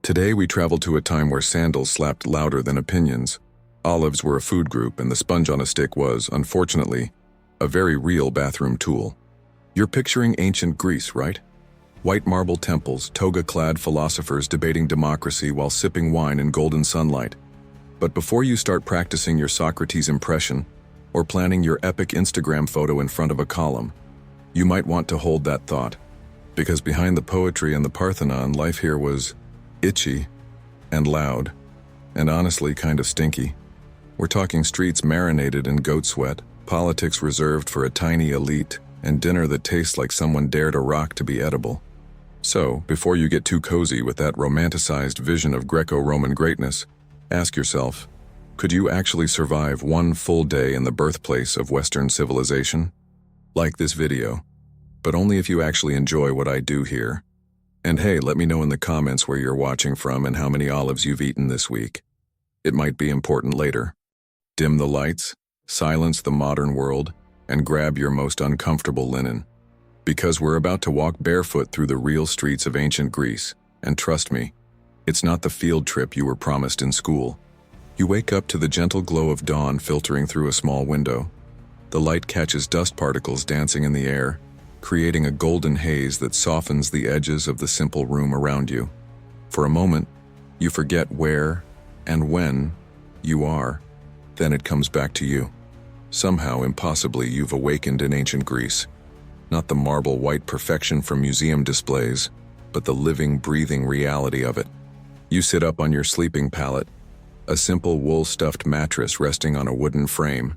Today we traveled to a time where sandals slapped louder than opinions. Olives were a food group, and the sponge on a stick was, unfortunately, a very real bathroom tool. You're picturing ancient Greece, right? White marble temples, toga-clad philosophers debating democracy while sipping wine in golden sunlight. But before you start practicing your Socrates impression or planning your epic Instagram photo in front of a column, you might want to hold that thought. Because behind the poetry and the Parthenon, life here was itchy and loud and honestly kind of stinky. We're talking streets marinated in goat sweat, politics reserved for a tiny elite, and dinner that tastes like someone dared a rock to be edible. So, before you get too cozy with that romanticized vision of Greco-Roman greatness, ask yourself, could you actually survive one full day in the birthplace of Western civilization? Like this video, but only if you actually enjoy what I do here. And hey, let me know in the comments where you're watching from and how many olives you've eaten this week. It might be important later. Dim the lights, silence the modern world, and grab your most uncomfortable linen. Because we're about to walk barefoot through the real streets of ancient Greece, and trust me, it's not the field trip you were promised in school. You wake up to the gentle glow of dawn filtering through a small window. The light catches dust particles dancing in the air, creating a golden haze that softens the edges of the simple room around you. For a moment, you forget where and when you are. Then it comes back to you. Somehow, impossibly, you've awakened in ancient Greece. Not the marble white perfection from museum displays, but the living, breathing reality of it. You sit up on your sleeping pallet, a simple wool-stuffed mattress resting on a wooden frame.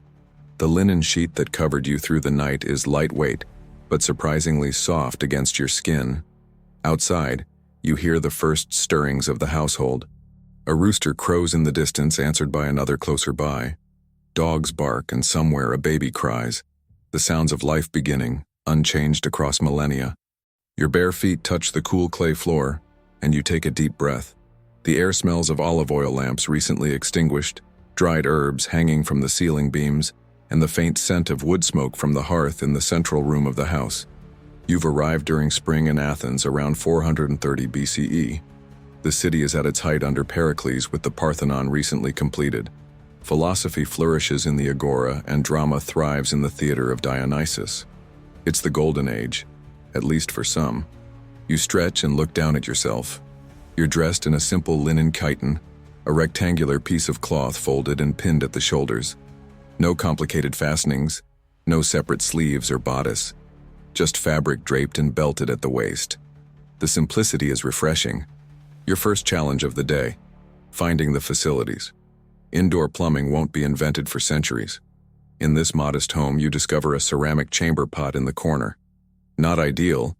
The linen sheet that covered you through the night is lightweight, but surprisingly soft against your skin. Outside, you hear the first stirrings of the household. A rooster crows in the distance, answered by another closer by. Dogs bark, and somewhere a baby cries. The sounds of life beginning, unchanged across millennia. Your bare feet touch the cool clay floor, and you take a deep breath. The air smells of olive oil lamps recently extinguished, dried herbs hanging from the ceiling beams, and the faint scent of wood smoke from the hearth in the central room of the house. You've arrived during spring in Athens around 430 BCE. The city is at its height under Pericles, with the Parthenon recently completed. Philosophy flourishes in the agora, and drama thrives in the theater of Dionysus. It's the golden age, at least for some. You stretch and look down at yourself. You're dressed in a simple linen chiton, a rectangular piece of cloth folded and pinned at the shoulders. No complicated fastenings, no separate sleeves or bodice, just fabric draped and belted at the waist. The simplicity is refreshing. Your first challenge of the day: finding the facilities. Indoor plumbing won't be invented for centuries. In this modest home, you discover a ceramic chamber pot in the corner. Not ideal,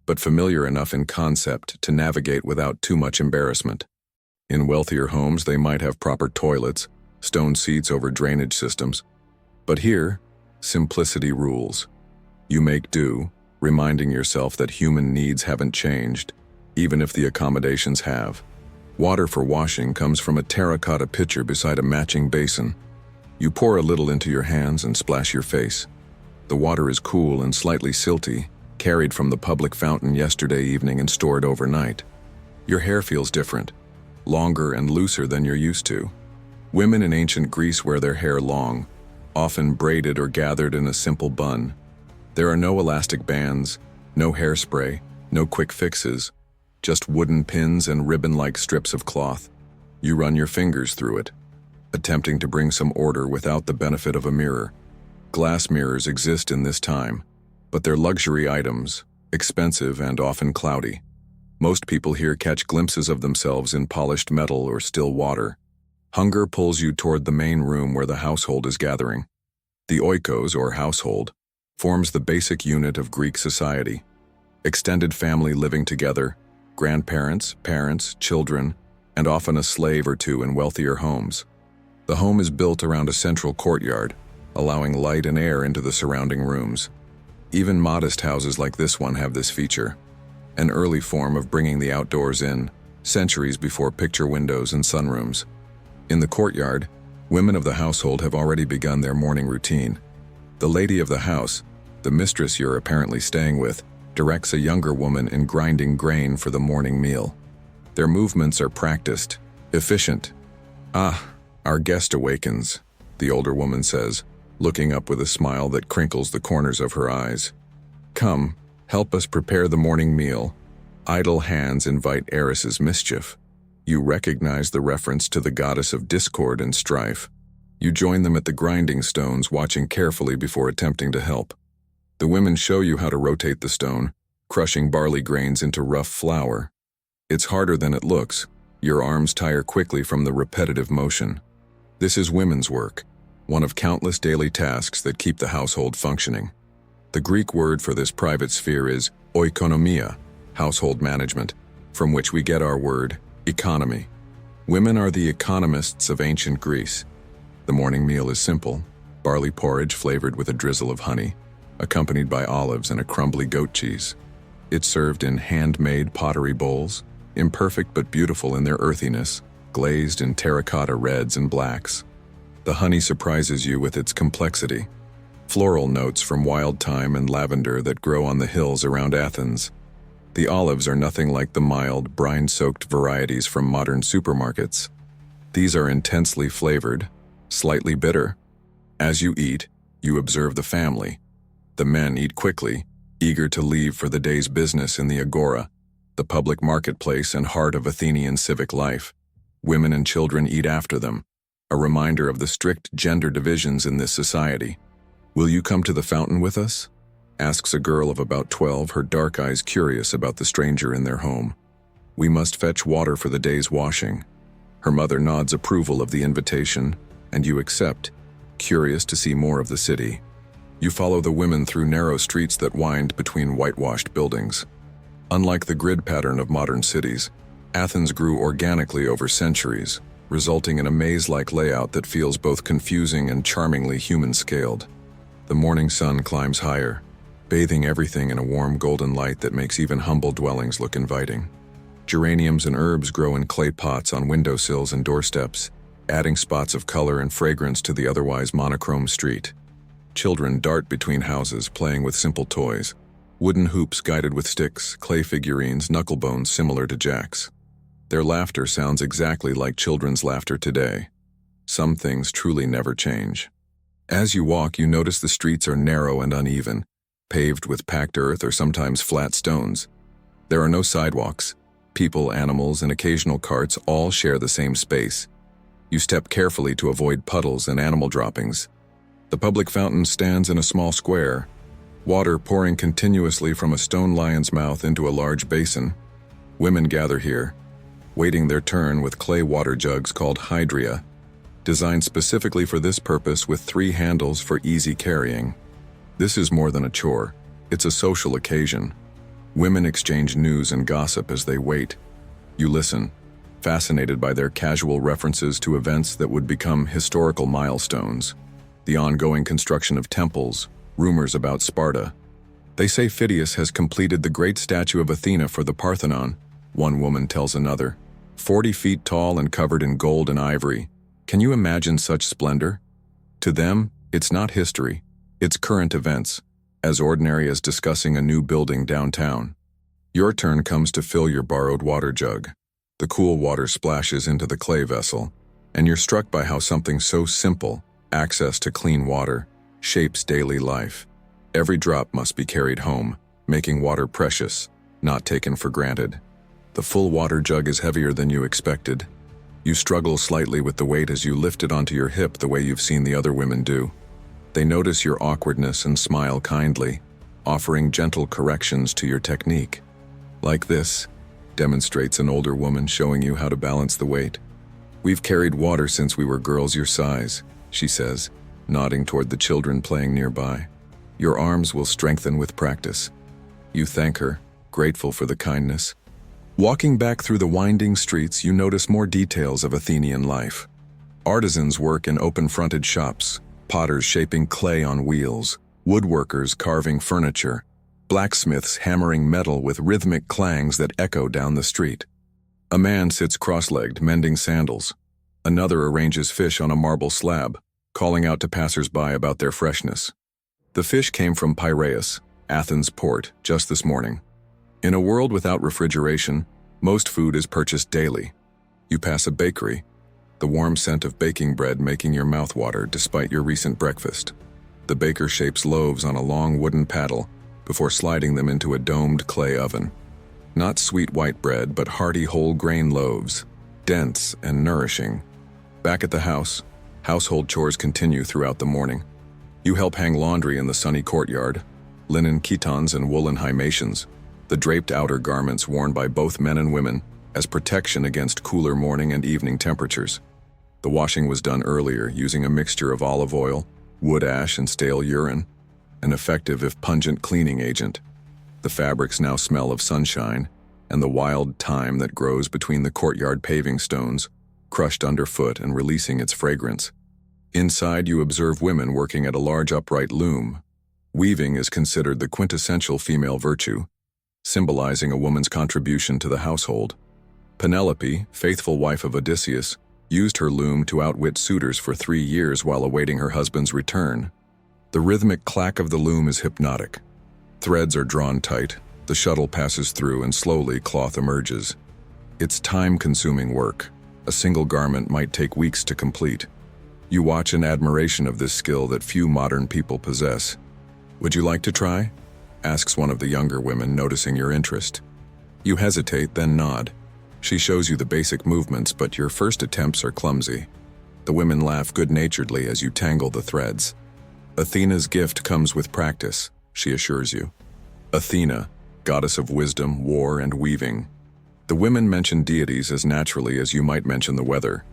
but familiar enough in concept to navigate without too much embarrassment. In wealthier homes, they might have proper toilets, stone seats over drainage systems. But here, simplicity rules. You make do, reminding yourself that human needs haven't changed, even if the accommodations have. Water for washing comes from a terracotta pitcher beside a matching basin. You pour a little into your hands and splash your face. The water is cool and slightly silty, carried from the public fountain yesterday evening and stored overnight. Your hair feels different, longer and looser than you're used to. Women in ancient Greece wear their hair long, often braided or gathered in a simple bun. There are no elastic bands, no hairspray, no quick fixes, just wooden pins and ribbon-like strips of cloth. You run your fingers through it, attempting to bring some order without the benefit of a mirror. Glass mirrors exist in this time, but they're luxury items, expensive and often cloudy. Most people here catch glimpses of themselves in polished metal or still water. Hunger pulls you toward the main room where the household is gathering. The oikos, or household, forms the basic unit of Greek society. Extended family living together, grandparents, parents, children, and often a slave or two in wealthier homes. The home is built around a central courtyard, allowing light and air into the surrounding rooms. Even modest houses like this one have this feature, an early form of bringing the outdoors in, centuries before picture windows and sunrooms. In the courtyard, women of the household have already begun their morning routine. The lady of the house, the mistress you're apparently staying with, directs a younger woman in grinding grain for the morning meal. Their movements are practiced, efficient. "Ah, our guest awakens," the older woman says, looking up with a smile that crinkles the corners of her eyes. "Come, help us prepare the morning meal." Idle hands invite Eris's mischief. You recognize the reference to the goddess of discord and strife. You join them at the grinding stones, watching carefully before attempting to help. The women show you how to rotate the stone, crushing barley grains into rough flour. It's harder than it looks. Your arms tire quickly from the repetitive motion. This is women's work, one of countless daily tasks that keep the household functioning. The Greek word for this private sphere is oikonomia, household management, from which we get our word economy. Women are the economists of ancient Greece. The morning meal is simple: barley porridge flavored with a drizzle of honey, accompanied by olives and a crumbly goat cheese. It's served in handmade pottery bowls, imperfect but beautiful in their earthiness, glazed in terracotta reds and blacks. The honey surprises you with its complexity. Floral notes from wild thyme and lavender that grow on the hills around Athens. The olives are nothing like the mild, brine-soaked varieties from modern supermarkets. These are intensely flavored, slightly bitter. As you eat, you observe the family. The men eat quickly, eager to leave for the day's business in the agora, the public marketplace and heart of Athenian civic life. Women and children eat after them, a reminder of the strict gender divisions in this society. "Will you come to the fountain with us?" asks a girl of about 12, her dark eyes curious about the stranger in their home. "We must fetch water for the day's washing." Her mother nods approval of the invitation, and you accept, curious to see more of the city. You follow the women through narrow streets that wind between whitewashed buildings. Unlike the grid pattern of modern cities, Athens grew organically over centuries, resulting in a maze-like layout that feels both confusing and charmingly human-scaled. The morning sun climbs higher, bathing everything in a warm golden light that makes even humble dwellings look inviting. Geraniums and herbs grow in clay pots on windowsills and doorsteps, adding spots of color and fragrance to the otherwise monochrome street. Children dart between houses, playing with simple toys. Wooden hoops guided with sticks, clay figurines, knucklebones similar to jacks. Their laughter sounds exactly like children's laughter today. Some things truly never change. As you walk, you notice the streets are narrow and uneven, paved with packed earth or sometimes flat stones. There are no sidewalks. People, animals, and occasional carts all share the same space. You step carefully to avoid puddles and animal droppings. The public fountain stands in a small square, water pouring continuously from a stone lion's mouth into a large basin. Women gather here, waiting their turn with clay water jugs called hydria, designed specifically for this purpose with 3 handles for easy carrying. This is more than a chore, it's a social occasion. Women exchange news and gossip as they wait. You listen, fascinated by their casual references to events that would become historical milestones. The ongoing construction of temples, rumors about Sparta. They say Phidias has completed the great statue of Athena for the Parthenon, one woman tells another. 40 feet tall and covered in gold and ivory. Can you imagine such splendor? To them, it's not history, it's current events, as ordinary as discussing a new building downtown. Your turn comes to fill your borrowed water jug. The cool water splashes into the clay vessel, and you're struck by how something so simple, access to clean water, shapes daily life. Every drop must be carried home, making water precious, not taken for granted. The full water jug is heavier than you expected. You struggle slightly with the weight as you lift it onto your hip the way you've seen the other women do. They notice your awkwardness and smile kindly, offering gentle corrections to your technique. "Like this," demonstrates an older woman, showing you how to balance the weight. "We've carried water since we were girls your size," she says, nodding toward the children playing nearby. "Your arms will strengthen with practice." You thank her, grateful for the kindness. Walking back through the winding streets, you notice more details of Athenian life. Artisans work in open-fronted shops, potters shaping clay on wheels, woodworkers carving furniture, blacksmiths hammering metal with rhythmic clangs that echo down the street. A man sits cross-legged, mending sandals. Another arranges fish on a marble slab, calling out to passers-by about their freshness. The fish came from Piraeus, Athens' port, just this morning. In a world without refrigeration, Most food is purchased daily. You pass a bakery, the warm scent of baking bread making your mouth water despite your recent breakfast. The baker shapes loaves on a long wooden paddle before sliding them into a domed clay oven. Not sweet white bread, but hearty whole grain loaves, dense and nourishing. Back at the house, household chores continue throughout the morning. You help hang laundry in the sunny courtyard, linen chitons and woolen hymations, the draped outer garments worn by both men and women as protection against cooler morning and evening temperatures. The washing was done earlier using a mixture of olive oil, wood ash, and stale urine, an effective if pungent cleaning agent. The fabrics now smell of sunshine and the wild thyme that grows between the courtyard paving stones, crushed underfoot and releasing its fragrance. Inside, you observe women working at a large upright loom. Weaving is considered the quintessential female virtue, symbolizing a woman's contribution to the household. Penelope, faithful wife of Odysseus, used her loom to outwit suitors for 3 years while awaiting her husband's return. The rhythmic clack of the loom is hypnotic. Threads are drawn tight, the shuttle passes through, and slowly cloth emerges. It's time-consuming work. A single garment might take weeks to complete. You watch in admiration of this skill that few modern people possess. "Would you like to try?" asks one of the younger women, noticing your interest. You hesitate, then nod. She shows you the basic movements, but your first attempts are clumsy. The women laugh good-naturedly as you tangle the threads. Athena's gift comes with practice, she assures you. Athena, goddess of wisdom, war, and weaving. The women mention deities as naturally as you might mention the weather.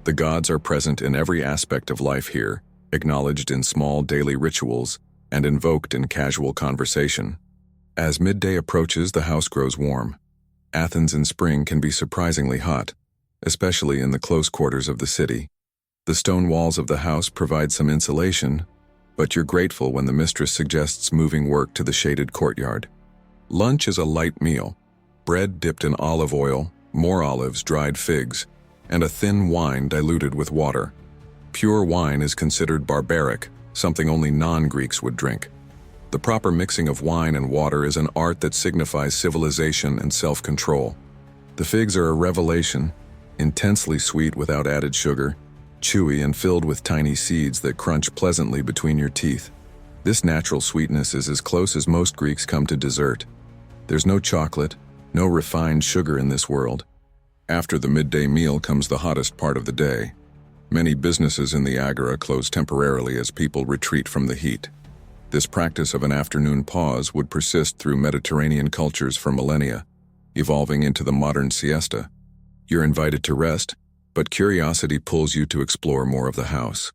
The gods are present in every aspect of life here, acknowledged in small daily rituals and invoked in casual conversation. As midday approaches, the house grows warm. Athens in spring can be surprisingly hot, especially in the close quarters of the city. The stone walls of the house provide some insulation, but you're grateful when the mistress suggests moving work to the shaded courtyard. Lunch is a light meal: bread dipped in olive oil, more olives, dried figs, and a thin wine diluted with water. Pure wine is considered barbaric, something only non-Greeks would drink. The proper mixing of wine and water is an art that signifies civilization and self-control. The figs are a revelation, intensely sweet without added sugar, chewy and filled with tiny seeds that crunch pleasantly between your teeth. This natural sweetness is as close as most Greeks come to dessert. There's no chocolate, no refined sugar in this world. After the midday meal comes the hottest part of the day. Many businesses in the Agora close temporarily as people retreat from the heat. This practice of an afternoon pause would persist through Mediterranean cultures for millennia, evolving into the modern siesta. You're invited to rest, but curiosity pulls you to explore more of the house.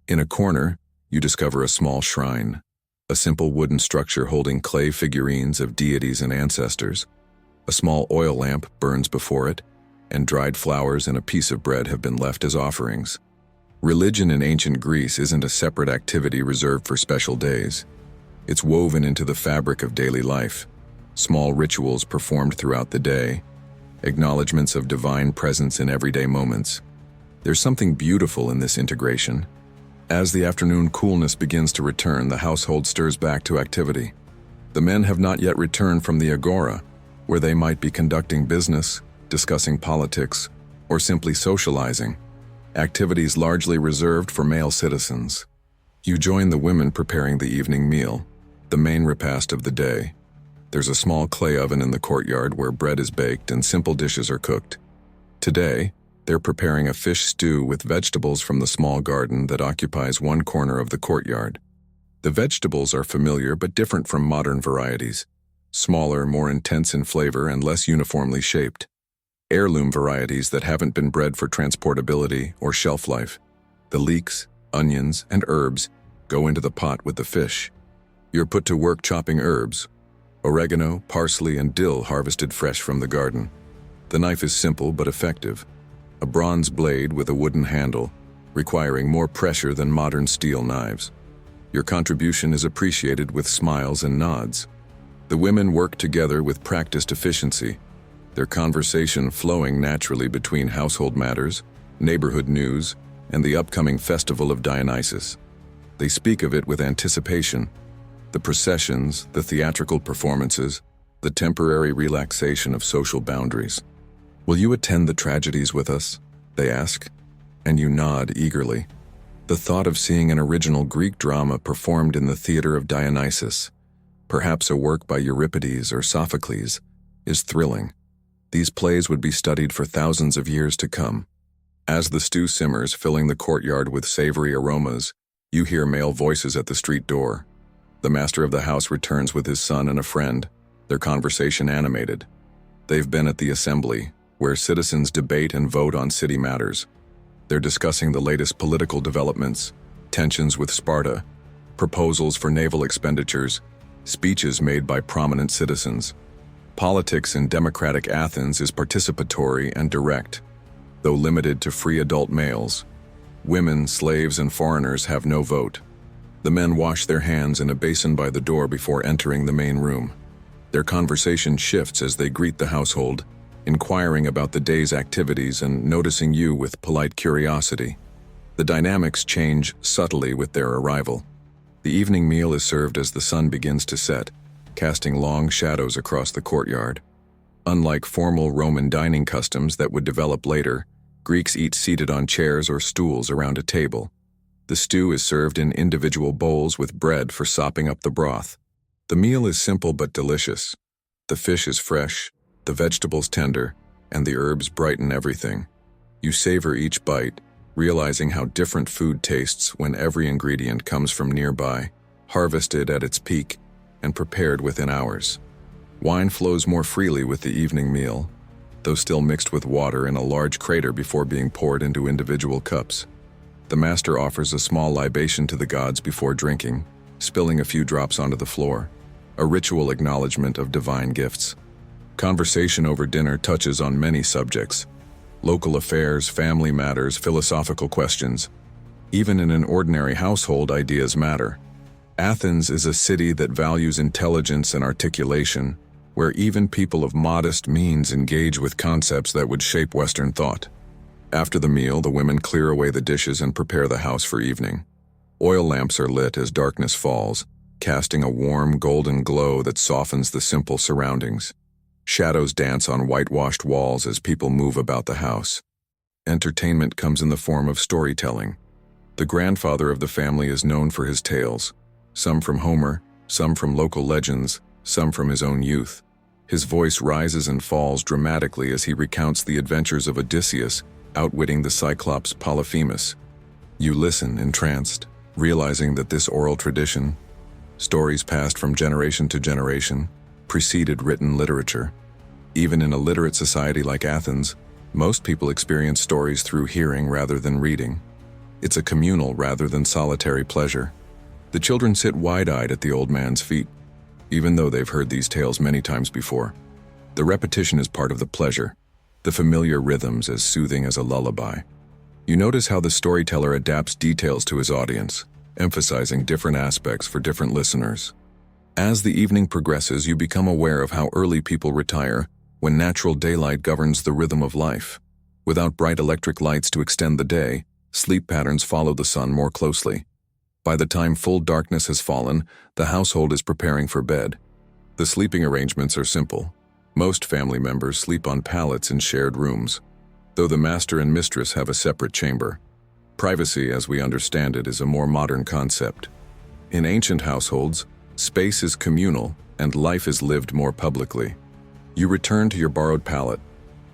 In a corner, you discover a small shrine, a simple wooden structure holding clay figurines of deities and ancestors. A small oil lamp burns before it, and dried flowers and a piece of bread have been left as offerings. Religion in ancient Greece isn't a separate activity reserved for special days. It's woven into the fabric of daily life, small rituals performed throughout the day, acknowledgments of divine presence in everyday moments. There's something beautiful in this integration. As the afternoon coolness begins to return, the household stirs back to activity. The men have not yet returned from the Agora, where they might be conducting business, discussing politics, or simply socializing. Activities largely reserved for male citizens. You join the women preparing the evening meal, the main repast of the day. There's a small clay oven in the courtyard where bread is baked and simple dishes are cooked. Today, they're preparing a fish stew with vegetables from the small garden that occupies one corner of the courtyard. The vegetables are familiar but different from modern varieties, smaller, more intense in flavor, and less uniformly shaped. Heirloom varieties that haven't been bred for transportability or shelf life. The leeks, onions, and herbs go into the pot with the fish. You're put to work chopping herbs, oregano, parsley, and dill harvested fresh from the garden. The knife is simple but effective, a bronze blade with a wooden handle, requiring more pressure than modern steel knives. Your contribution is appreciated with smiles and nods. The women work together with practiced efficiency, their conversation flowing naturally between household matters, neighborhood news, and the upcoming festival of Dionysus. They speak of it with anticipation. The processions, the theatrical performances, the the temporary relaxation of social boundaries. "Will you attend the tragedies with us?" they ask, and you nod eagerly. The thought of seeing an original Greek drama performed in the theater of Dionysus, perhaps a work by Euripides or Sophocles, is thrilling. These plays would be studied for thousands of years to come. As the stew simmers, filling the courtyard with savory aromas, you hear male voices at the street door. The master of the house returns with his son and a friend, their conversation animated. They've been at the assembly, where citizens debate and vote on city matters. They're discussing the latest political developments, tensions with Sparta, proposals for naval expenditures, speeches made by prominent citizens. Politics in democratic Athens is participatory and direct, though limited to free adult males. Women, slaves, and foreigners have no vote. The men wash their hands in a basin by the door before entering the main room. Their conversation shifts as they greet the household, inquiring about the day's activities and noticing you with polite curiosity. The dynamics change subtly with their arrival. The evening meal is served as the sun begins to set, casting long shadows across the courtyard. Unlike formal Roman dining customs that would develop later, Greeks eat seated on chairs or stools around a table. The stew is served in individual bowls with bread for sopping up the broth. The meal is simple but delicious. The fish is fresh, the vegetables tender, and the herbs brighten everything. You savor each bite, realizing how different food tastes when every ingredient comes from nearby, harvested at its peak, and prepared within hours. Wine flows more freely with the evening meal, though still mixed with water in a large crater before being poured into individual cups. The master offers a small libation to the gods before drinking, spilling a few drops onto the floor, a ritual acknowledgement of divine gifts. Conversation over dinner touches on many subjects: local affairs, family matters, philosophical questions. Even in an ordinary household, ideas matter. Athens is a city that values intelligence and articulation, where even people of modest means engage with concepts that would shape Western thought. After the meal, the women clear away the dishes and prepare the house for evening. Oil lamps are lit as darkness falls, casting a warm, golden glow that softens the simple surroundings. Shadows dance on whitewashed walls as people move about the house. Entertainment comes in the form of storytelling. The grandfather of the family is known for his tales, some from Homer, some from local legends, some from his own youth. His voice rises and falls dramatically as he recounts the adventures of Odysseus outwitting the Cyclops Polyphemus. You listen, entranced, realizing that this oral tradition, stories passed from generation to generation, preceded written literature. Even in a literate society like Athens, most people experience stories through hearing rather than reading. It's a communal rather than solitary pleasure. The children sit wide-eyed at the old man's feet, even though they've heard these tales many times before. The repetition is part of the pleasure, the familiar rhythms as soothing as a lullaby. You notice how the storyteller adapts details to his audience, emphasizing different aspects for different listeners. As the evening progresses, you become aware of how early people retire when natural daylight governs the rhythm of life. Without bright electric lights to extend the day, sleep patterns follow the sun more closely. By the time full darkness has fallen, the household is preparing for bed. The sleeping arrangements are simple. Most family members sleep on pallets in shared rooms, though the master and mistress have a separate chamber. Privacy, as we understand it, is a more modern concept. In ancient households, space is communal, and life is lived more publicly. You return to your borrowed pallet,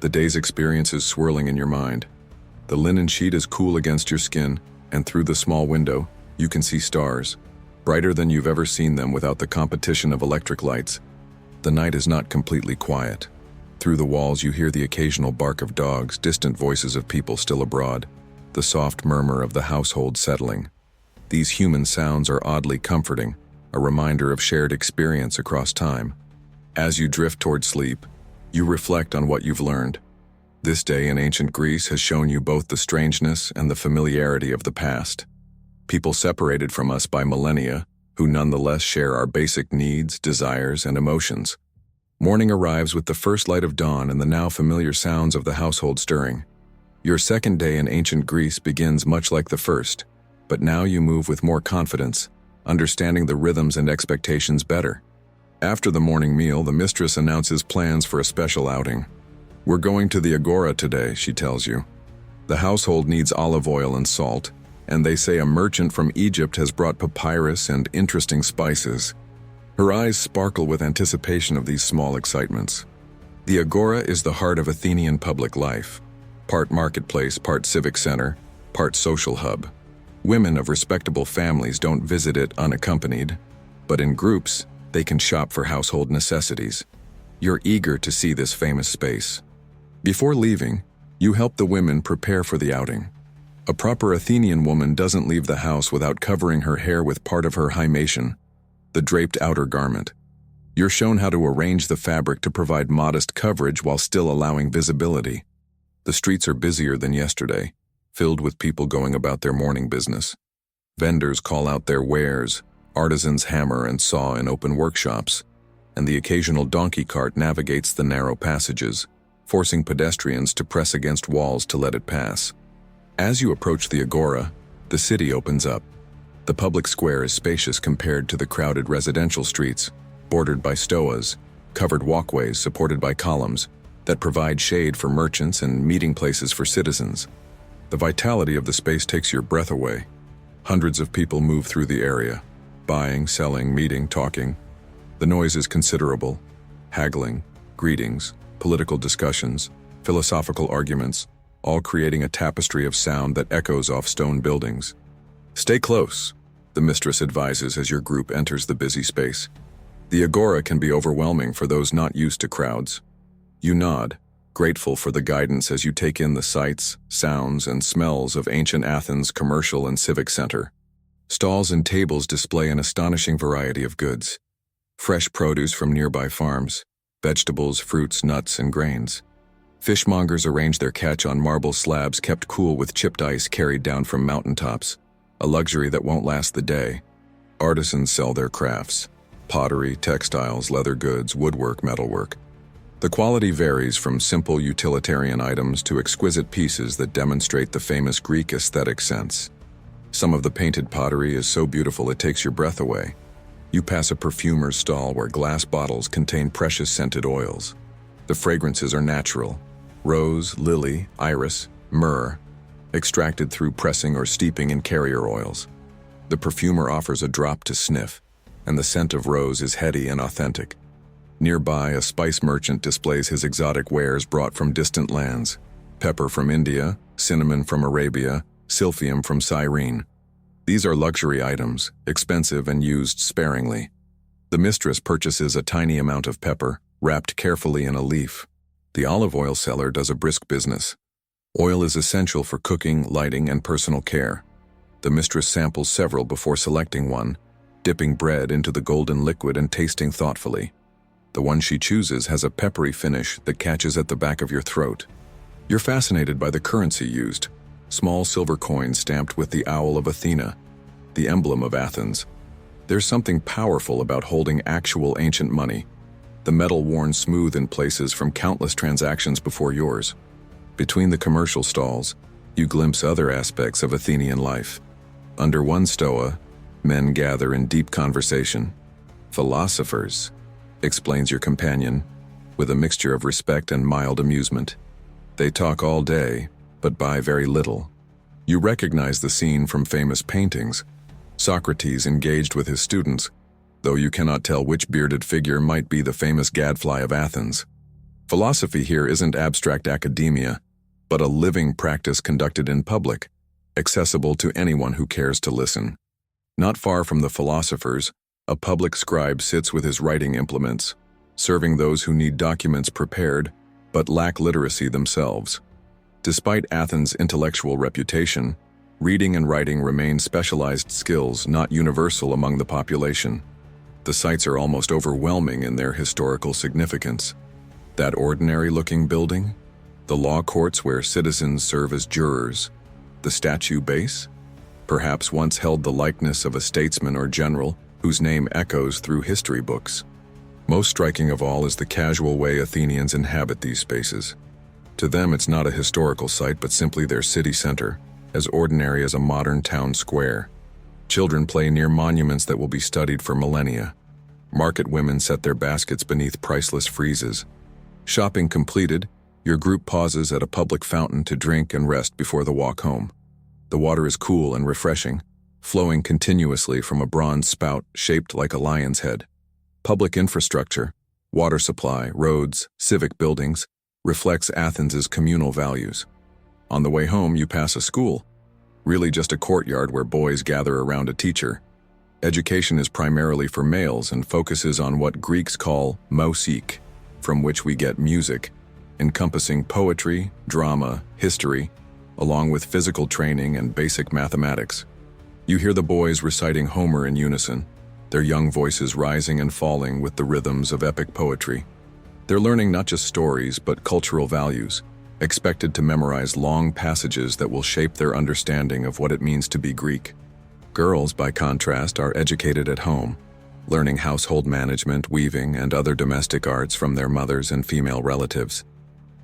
the day's experiences swirling in your mind. The linen sheet is cool against your skin, and through the small window, you can see stars, brighter than you've ever seen them without the competition of electric lights. The night is not completely quiet. Through the walls, you hear the occasional bark of dogs, distant voices of people still abroad, the soft murmur of the household settling. These human sounds are oddly comforting, a reminder of shared experience across time. As you drift toward sleep, you reflect on what you've learned. This day in ancient Greece has shown you both the strangeness and the familiarity of the past. People separated from us by millennia, who nonetheless share our basic needs, desires, and emotions. Morning arrives with the first light of dawn and the now familiar sounds of the household stirring. Your second day in ancient Greece begins much like the first, but now you move with more confidence, understanding the rhythms and expectations better. After the morning meal, the mistress announces plans for a special outing. "We're going to the Agora today," she tells you. The household needs olive oil and salt, and they say a merchant from Egypt has brought papyrus and interesting spices. Her eyes sparkle with anticipation of these small excitements. The Agora is the heart of Athenian public life. Part marketplace, part civic center, part social hub. Women of respectable families don't visit it unaccompanied, but in groups, they can shop for household necessities. You're eager to see this famous space. Before leaving, you help the women prepare for the outing. A proper Athenian woman doesn't leave the house without covering her hair with part of her hymation, the draped outer garment. You're shown how to arrange the fabric to provide modest coverage while still allowing visibility. The streets are busier than yesterday, filled with people going about their morning business. Vendors call out their wares, artisans hammer and saw in open workshops, and the occasional donkey cart navigates the narrow passages, forcing pedestrians to press against walls to let it pass. As you approach the Agora, the city opens up. The public square is spacious compared to the crowded residential streets, bordered by stoas, covered walkways supported by columns that provide shade for merchants and meeting places for citizens. The vitality of the space takes your breath away. Hundreds of people move through the area, buying, selling, meeting, talking. The noise is considerable. Haggling, greetings, political discussions, philosophical arguments, all creating a tapestry of sound that echoes off stone buildings. "Stay close," the mistress advises as your group enters the busy space. The Agora can be overwhelming for those not used to crowds. You nod, grateful for the guidance as you take in the sights, sounds, and smells of ancient Athens' commercial and civic center. Stalls and tables display an astonishing variety of goods. Fresh produce from nearby farms, vegetables, fruits, nuts, and grains. Fishmongers arrange their catch on marble slabs kept cool with chipped ice carried down from mountaintops, a luxury that won't last the day. Artisans sell their crafts: pottery, textiles, leather goods, woodwork, metalwork. The quality varies from simple utilitarian items to exquisite pieces that demonstrate the famous Greek aesthetic sense. Some of the painted pottery is so beautiful it takes your breath away. You pass a perfumer's stall where glass bottles contain precious scented oils. The fragrances are natural: rose, lily, iris, myrrh, extracted through pressing or steeping in carrier oils. The perfumer offers a drop to sniff, and the scent of rose is heady and authentic. Nearby, a spice merchant displays his exotic wares brought from distant lands: pepper from India, cinnamon from Arabia, silphium from Cyrene. These are luxury items, expensive and used sparingly. The mistress purchases a tiny amount of pepper, wrapped carefully in a leaf. The olive oil seller does a brisk business. Oil is essential for cooking, lighting, and personal care. The mistress samples several before selecting one, dipping bread into the golden liquid and tasting thoughtfully. The one she chooses has a peppery finish that catches at the back of your throat. You're fascinated by the currency used: small silver coins stamped with the owl of Athena, the emblem of Athens. There's something powerful about holding actual ancient money, the metal worn smooth in places from countless transactions before yours. Between the commercial stalls, you glimpse other aspects of Athenian life. Under one stoa, men gather in deep conversation. "Philosophers," explains your companion, with a mixture of respect and mild amusement. They talk all day, but buy very little. You recognize the scene from famous paintings: Socrates engaged with his students, though you cannot tell which bearded figure might be the famous gadfly of Athens. Philosophy here isn't abstract academia, but a living practice conducted in public, accessible to anyone who cares to listen. Not far from the philosophers, a public scribe sits with his writing implements, serving those who need documents prepared but lack literacy themselves. Despite Athens' intellectual reputation, reading and writing remain specialized skills not universal among the population. The sites are almost overwhelming in their historical significance. That ordinary-looking building? The law courts where citizens serve as jurors? The statue base? Perhaps once held the likeness of a statesman or general whose name echoes through history books. Most striking of all is the casual way Athenians inhabit these spaces. To them, it's not a historical site but simply their city center, as ordinary as a modern town square. Children play near monuments that will be studied for millennia. Market women set their baskets beneath priceless friezes. Shopping completed, your group pauses at a public fountain to drink and rest before the walk home. The water is cool and refreshing, flowing continuously from a bronze spout shaped like a lion's head. Public infrastructure, water supply, roads, civic buildings, reflects Athens's communal values. On the way home, you pass a school, really just a courtyard where boys gather around a teacher. Education is primarily for males and focuses on what Greeks call mousik, from which we get music, encompassing poetry, drama, history, along with physical training and basic mathematics. You hear the boys reciting Homer in unison, their young voices rising and falling with the rhythms of epic poetry. They're learning not just stories, but cultural values, expected to memorize long passages that will shape their understanding of what it means to be Greek. Girls, by contrast, are educated at home, learning household management, weaving, and other domestic arts from their mothers and female relatives.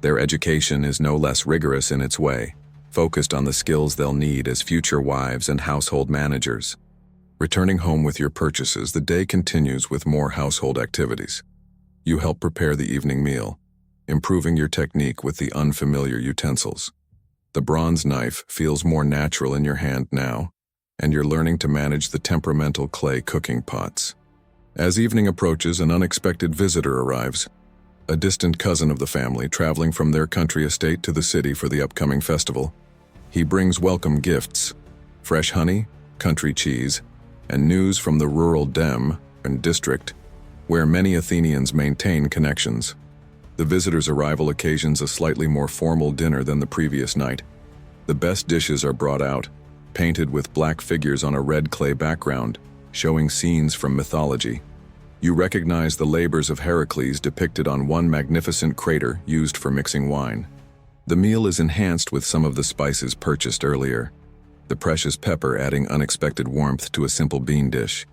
Their education is no less rigorous in its way, focused on the skills they'll need as future wives and household managers. Returning home with your purchases, the day continues with more household activities. You help prepare the evening meal, improving your technique with the unfamiliar utensils. The bronze knife feels more natural in your hand now, and you're learning to manage the temperamental clay cooking pots. As evening approaches, an unexpected visitor arrives, a distant cousin of the family traveling from their country estate to the city for the upcoming festival. He brings welcome gifts, fresh honey, country cheese, and news from the rural Dem and district, where many Athenians maintain connections. The visitor's arrival occasions a slightly more formal dinner than the previous night. The best dishes are brought out, painted with black figures on a red clay background, showing scenes from mythology. You recognize the labors of Heracles depicted on one magnificent crater used for mixing wine. The meal is enhanced with some of the spices purchased earlier, the precious pepper adding unexpected warmth to a simple bean dish.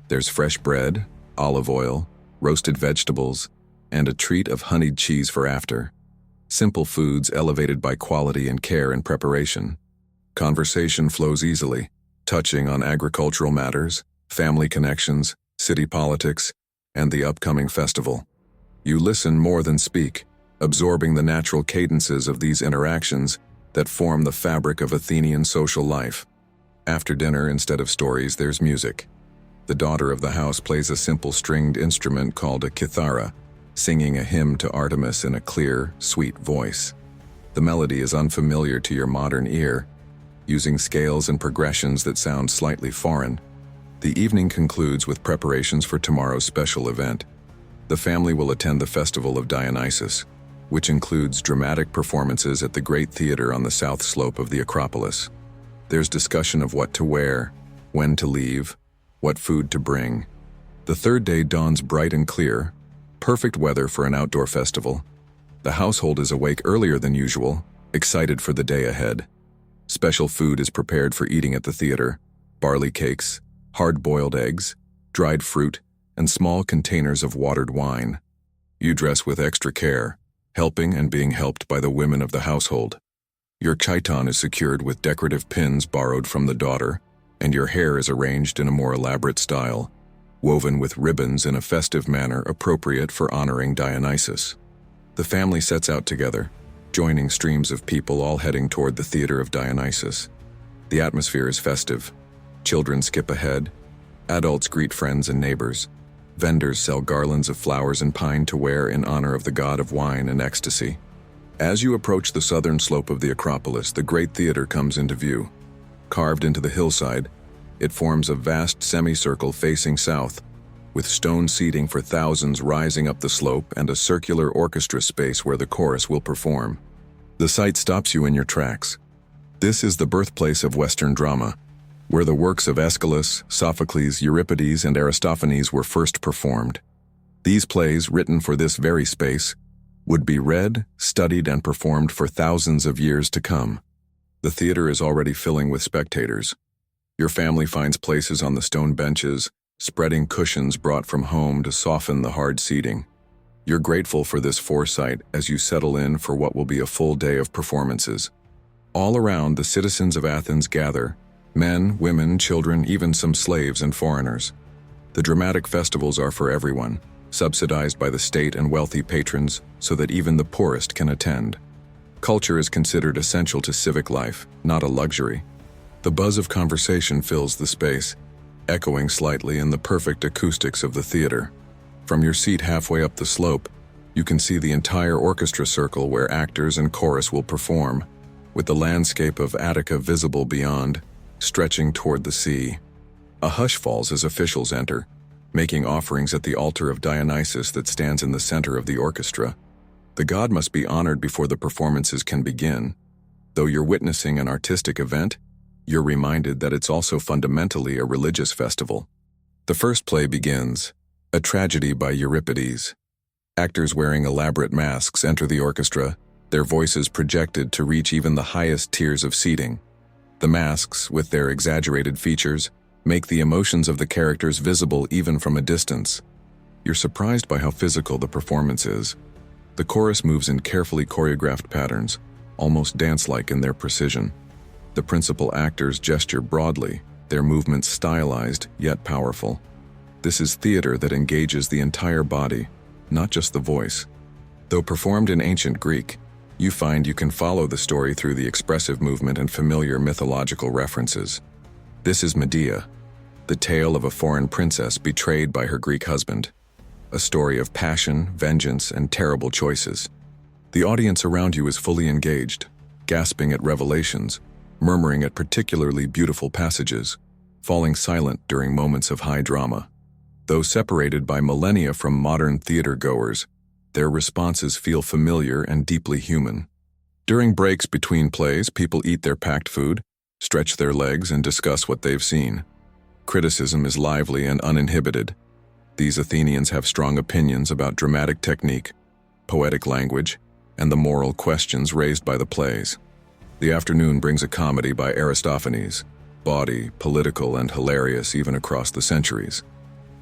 There's fresh bread, olive oil, roasted vegetables, and a treat of honeyed cheese for after. Simple foods elevated by quality and care in preparation. Conversation flows easily, touching on agricultural matters, family connections, city politics, and the upcoming festival. You listen more than speak, absorbing the natural cadences of these interactions that form the fabric of Athenian social life. After dinner, instead of stories, there's music. The daughter of the house plays a simple stringed instrument called a kithara, singing a hymn to Artemis in a clear, sweet voice. The melody is unfamiliar to your modern ear, using scales and progressions that sound slightly foreign. The evening concludes with preparations for tomorrow's special event. The family will attend the Festival of Dionysus, which includes dramatic performances at the Great Theater on the south slope of the Acropolis. There's discussion of what to wear, when to leave, what food to bring. The third day dawns bright and clear, perfect weather for an outdoor festival. The household is awake earlier than usual, excited for the day ahead. Special food is prepared for eating at the theater: barley cakes, hard-boiled eggs, dried fruit, and small containers of watered wine. You dress with extra care, helping and being helped by the women of the household. Your chiton is secured with decorative pins borrowed from the daughter, and your hair is arranged in a more elaborate style, woven with ribbons in a festive manner appropriate for honoring Dionysus. The family sets out together, joining streams of people all heading toward the Theater of Dionysus. The atmosphere is festive. Children skip ahead. Adults greet friends and neighbors. Vendors sell garlands of flowers and pine to wear in honor of the god of wine and ecstasy. As you approach the southern slope of the Acropolis, the Great Theater comes into view. Carved into the hillside, it forms a vast semicircle facing south, with stone seating for thousands rising up the slope and a circular orchestra space where the chorus will perform. The sight stops you in your tracks. This is the birthplace of Western drama, where the works of Aeschylus, Sophocles, Euripides, and Aristophanes were first performed. These plays, written for this very space, would be read, studied, and performed for thousands of years to come. The theater is already filling with spectators. Your family finds places on the stone benches, spreading cushions brought from home to soften the hard seating. You're grateful for this foresight as you settle in for what will be a full day of performances. All around, the citizens of Athens gather, men, women, children, even some slaves and foreigners. The dramatic festivals are for everyone, subsidized by the state and wealthy patrons so that even the poorest can attend. Culture is considered essential to civic life, not a luxury. The buzz of conversation fills the space, echoing slightly in the perfect acoustics of the theater. From your seat halfway up the slope, you can see the entire orchestra circle where actors and chorus will perform, with the landscape of Attica visible beyond, stretching toward the sea. A hush falls as officials enter, making offerings at the altar of Dionysus that stands in the center of the orchestra. The god must be honored before the performances can begin. Though you're witnessing an artistic event, you're reminded that it's also fundamentally a religious festival. The first play begins, A Tragedy by Euripides. Actors wearing elaborate masks enter the orchestra, their voices projected to reach even the highest tiers of seating. The masks, with their exaggerated features, make the emotions of the characters visible even from a distance. You're surprised by how physical the performance is. The chorus moves in carefully choreographed patterns, almost dance-like in their precision. The principal actors gesture broadly, their movements stylized yet powerful. This is theater that engages the entire body, not just the voice. Though performed in ancient Greek, you find you can follow the story through the expressive movement and familiar mythological references. This is Medea, the tale of a foreign princess betrayed by her Greek husband. A story of passion, vengeance, and terrible choices. The audience around you is fully engaged, gasping at revelations, murmuring at particularly beautiful passages, falling silent during moments of high drama. Though separated by millennia from modern theater-goers, their responses feel familiar and deeply human. During breaks between plays, people eat their packed food, stretch their legs, and discuss what they've seen. Criticism is lively and uninhibited. These Athenians have strong opinions about dramatic technique, poetic language, and the moral questions raised by the plays. The afternoon brings a comedy by Aristophanes, bawdy, political, and hilarious even across the centuries.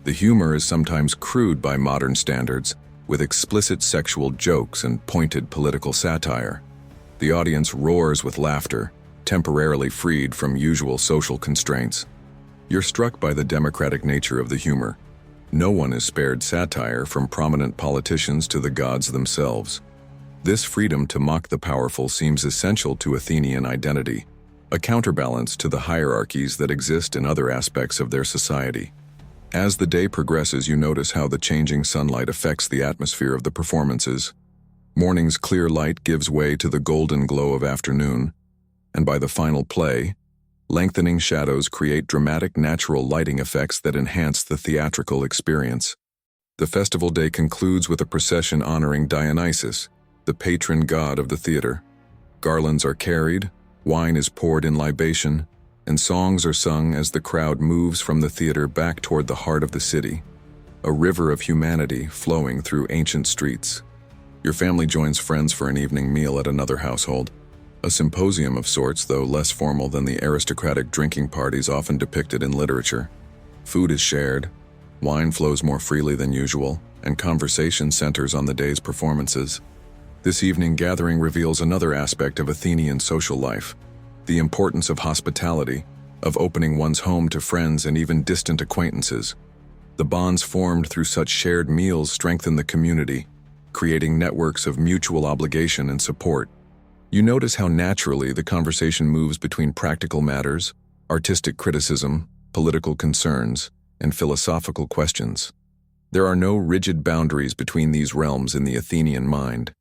The humor is sometimes crude by modern standards, with explicit sexual jokes and pointed political satire. The audience roars with laughter, temporarily freed from usual social constraints. You're struck by the democratic nature of the humor. No one is spared satire, from prominent politicians to the gods themselves. This freedom to mock the powerful seems essential to Athenian identity, a counterbalance to the hierarchies that exist in other aspects of their society. As the day progresses, you notice how the changing sunlight affects the atmosphere of the performances. Morning's clear light gives way to the golden glow of afternoon, and by the final play, lengthening shadows create dramatic natural lighting effects that enhance the theatrical experience. The festival day concludes with a procession honoring Dionysus, the patron god of the theater. Garlands are carried, wine is poured in libation, and songs are sung as the crowd moves from the theater back toward the heart of the city, a river of humanity flowing through ancient streets. Your family joins friends for an evening meal at another household, a symposium of sorts, though less formal than the aristocratic drinking parties often depicted in literature. Food is shared, wine flows more freely than usual, and conversation centers on the day's performances. This evening gathering reveals another aspect of Athenian social life, the importance of hospitality, of opening one's home to friends and even distant acquaintances. The bonds formed through such shared meals strengthen the community, creating networks of mutual obligation and support. You notice how naturally the conversation moves between practical matters, artistic criticism, political concerns, and philosophical questions. There are no rigid boundaries between these realms in the Athenian mind.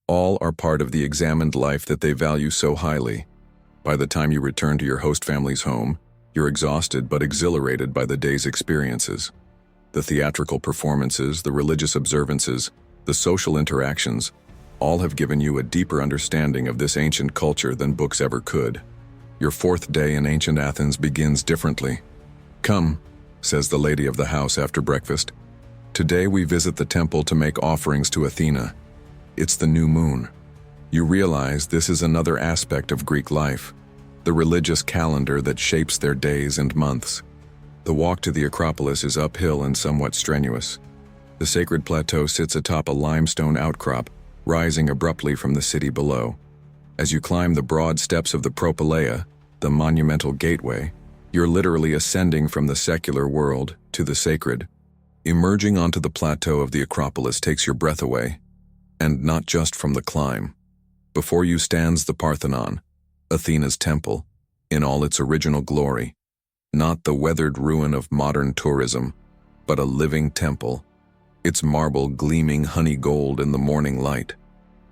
All are part of the examined life that they value so highly. By the time you return to your host family's home, you're exhausted but exhilarated by the day's experiences. The theatrical performances, the religious observances, the social interactions, all have given you a deeper understanding of this ancient culture than books ever could. Your fourth day in ancient Athens begins differently. "Come," says the lady of the house after breakfast. "Today we visit the temple to make offerings to Athena. It's the new moon." You realize this is another aspect of Greek life, the religious calendar that shapes their days and months. The walk to the Acropolis is uphill and somewhat strenuous. The sacred plateau sits atop a limestone outcrop, rising abruptly from the city below. As you climb the broad steps of the Propylaea, the monumental gateway, You're literally ascending from the secular world to the sacred. Emerging onto the plateau of the Acropolis takes your breath away, and not just from the climb. Before you stands the Parthenon, Athena's temple, in all its original glory. Not the weathered ruin of modern tourism, but a living temple, its marble gleaming honey gold in the morning light.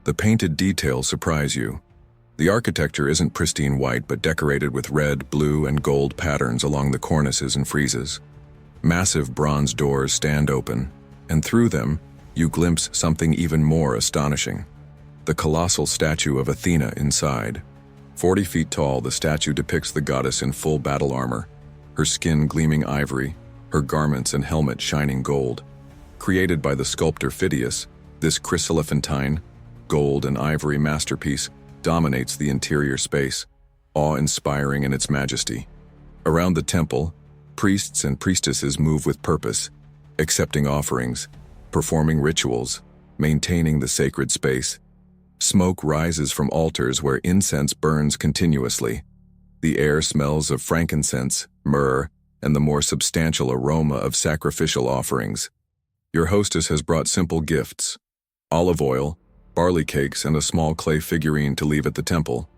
The painted details surprise you. The architecture isn't pristine white but decorated with red, blue, and gold patterns along the cornices and friezes. Massive bronze doors stand open, and through them, you glimpse something even more astonishing. The colossal statue of Athena inside. 40 feet tall, the statue depicts the goddess in full battle armor, her skin gleaming ivory, her garments and helmet shining gold. Created by the sculptor Phidias, this chryselephantine, gold and ivory masterpiece dominates the interior space, awe-inspiring in its majesty. Around the temple, priests and priestesses move with purpose, accepting offerings, performing rituals, maintaining the sacred space. Smoke rises from altars where incense burns continuously. The air smells of frankincense, myrrh, and the more substantial aroma of sacrificial offerings. Your hostess has brought simple gifts: olive oil, barley cakes, and a small clay figurine to leave at the temple.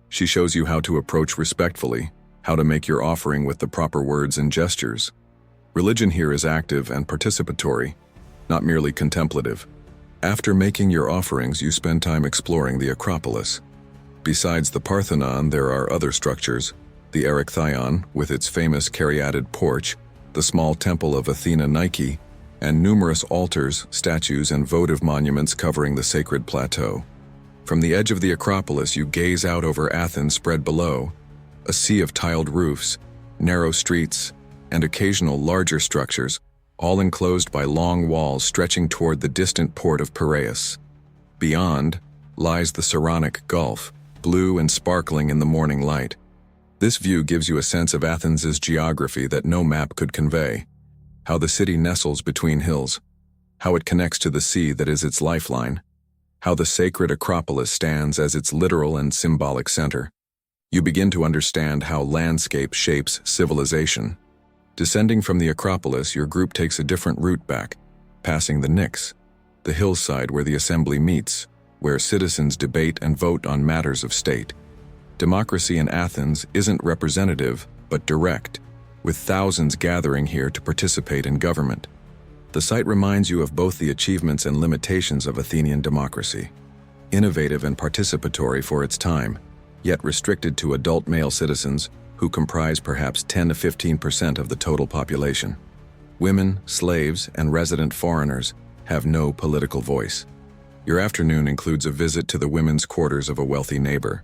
She shows you how to approach respectfully, how to make your offering with the proper words and gestures. Religion here is active and participatory, not merely contemplative. After making your offerings, you spend time exploring the Acropolis. Besides the Parthenon, there are other structures: the Erechtheion, with its famous caryatid porch, the small temple of Athena Nike, and numerous altars, statues, and votive monuments covering the sacred plateau. From the edge of the Acropolis, you gaze out over Athens spread below, a sea of tiled roofs, narrow streets, and occasional larger structures, all enclosed by long walls stretching toward the distant port of Piraeus. Beyond lies the Saronic Gulf, blue and sparkling in the morning light. This view gives you a sense of Athens' geography that no map could convey. How the city nestles between hills, how it connects to the sea that is its lifeline, how the sacred Acropolis stands as its literal and symbolic center. You begin to understand how landscape shapes civilization. Descending from the Acropolis, your group takes a different route back, passing the Pnyx, the hillside where the assembly meets, where citizens debate and vote on matters of state. Democracy in Athens isn't representative, but direct, with thousands gathering here to participate in government. The site reminds you of both the achievements and limitations of Athenian democracy. Innovative and participatory for its time, yet restricted to adult male citizens who comprise perhaps 10 to 15% of the total population. Women, slaves, and resident foreigners have no political voice. Your afternoon includes a visit to the women's quarters of a wealthy neighbor,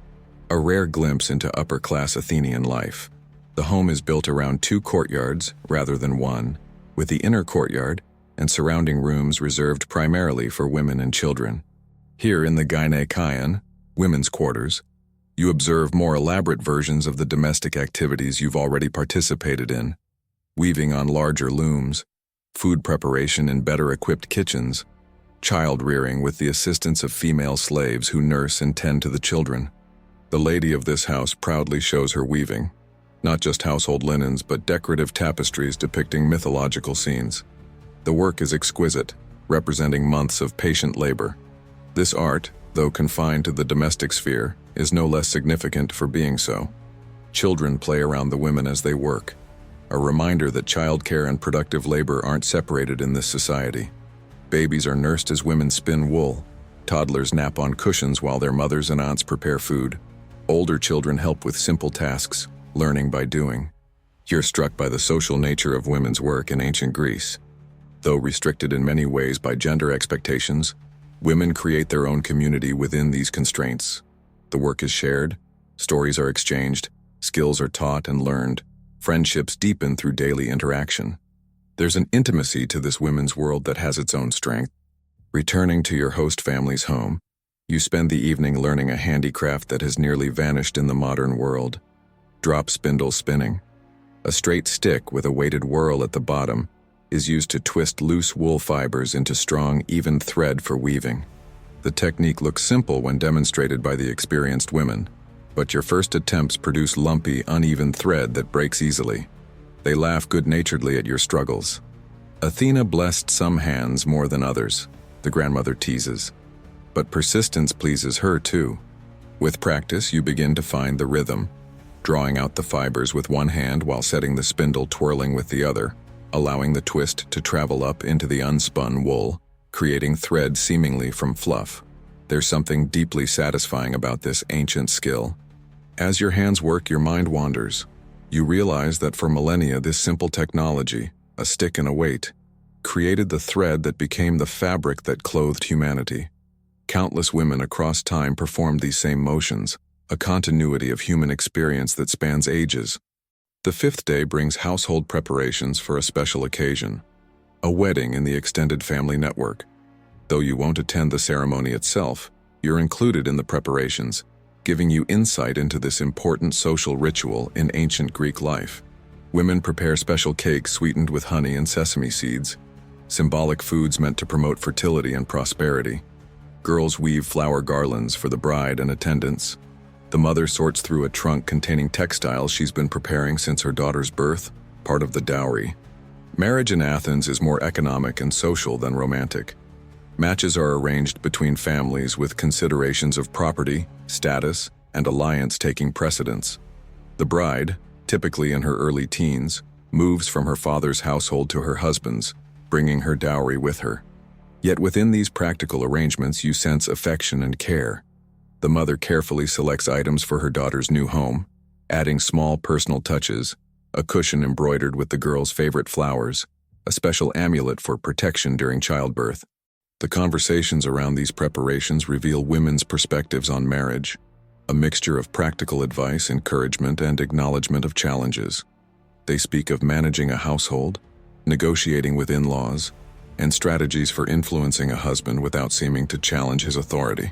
a rare glimpse into upper-class Athenian life. The home is built around 2 courtyards rather than 1, with the inner courtyard and surrounding rooms reserved primarily for women and children. Here in the Gynekeion, women's quarters, you observe more elaborate versions of the domestic activities you've already participated in: weaving on larger looms, food preparation in better-equipped kitchens, child rearing with the assistance of female slaves who nurse and tend to the children. The lady of this house proudly shows her weaving, not just household linens but decorative tapestries depicting mythological scenes. The work is exquisite, representing months of patient labor. This art, though confined to the domestic sphere, is no less significant for being so. Children play around the women as they work, a reminder that childcare and productive labor aren't separated in this society. Babies are nursed as women spin wool. Toddlers nap on cushions while their mothers and aunts prepare food. Older children help with simple tasks, learning by doing. You're struck by the social nature of women's work in ancient Greece. Though restricted in many ways by gender expectations, women create their own community within these constraints. The work is shared, stories are exchanged, skills are taught and learned, friendships deepen through daily interaction. There's an intimacy to this women's world that has its own strength. Returning to your host family's home, you spend the evening learning a handicraft that has nearly vanished in the modern world: drop spindle spinning. A straight stick with a weighted whorl at the bottom is used to twist loose wool fibers into strong, even thread for weaving. The technique looks simple when demonstrated by the experienced women, But your first attempts produce lumpy, uneven thread that breaks easily. They laugh good-naturedly at your struggles. Athena blessed some hands more than others, the grandmother teases. But persistence pleases her too. With practice, you begin to find the rhythm, drawing out the fibers with one hand while setting the spindle twirling with the other, allowing the twist to travel up into the unspun wool, creating thread seemingly from fluff. There's something deeply satisfying about this ancient skill. As your hands work, your mind wanders. You realize that for millennia, this simple technology, a stick and a weight, created the thread that became the fabric that clothed humanity. Countless women across time performed these same motions, a continuity of human experience that spans ages. The fifth day brings household preparations for a special occasion, a wedding in the extended family network. Though you won't attend the ceremony itself, you're included in the preparations, giving you insight into this important social ritual in ancient Greek life. Women prepare special cakes sweetened with honey and sesame seeds, symbolic foods meant to promote fertility and prosperity. Girls weave flower garlands for the bride and attendants. The mother sorts through a trunk containing textiles she's been preparing since her daughter's birth, part of the dowry. Marriage in Athens is more economic and social than romantic. Matches are arranged between families with considerations of property, status, and alliance taking precedence. The bride, typically in her early teens, moves from her father's household to her husband's, bringing her dowry with her. Yet within these practical arrangements you sense affection and care. The mother carefully selects items for her daughter's new home, adding small personal touches, a cushion embroidered with the girl's favorite flowers, a special amulet for protection during childbirth. The conversations around these preparations reveal women's perspectives on marriage, a mixture of practical advice, encouragement, and acknowledgement of challenges. They speak of managing a household, negotiating with in-laws, and strategies for influencing a husband without seeming to challenge his authority.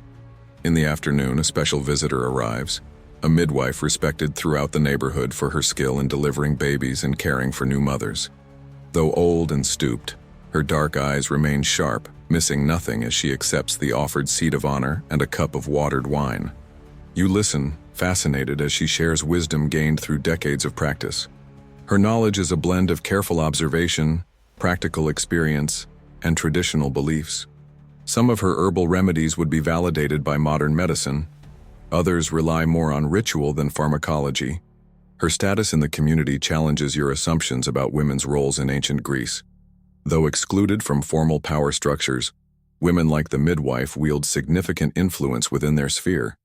In the afternoon, a special visitor arrives, a midwife respected throughout the neighborhood for her skill in delivering babies and caring for new mothers. Though old and stooped, her dark eyes remain sharp, missing nothing as she accepts the offered seat of honor and a cup of watered wine. You listen, fascinated as she shares wisdom gained through decades of practice. Her knowledge is a blend of careful observation, practical experience, and traditional beliefs. Some of her herbal remedies would be validated by modern medicine. Others rely more on ritual than pharmacology. Her status in the community challenges your assumptions about women's roles in ancient Greece. Though excluded from formal power structures, women like the midwife wield significant influence within their sphere.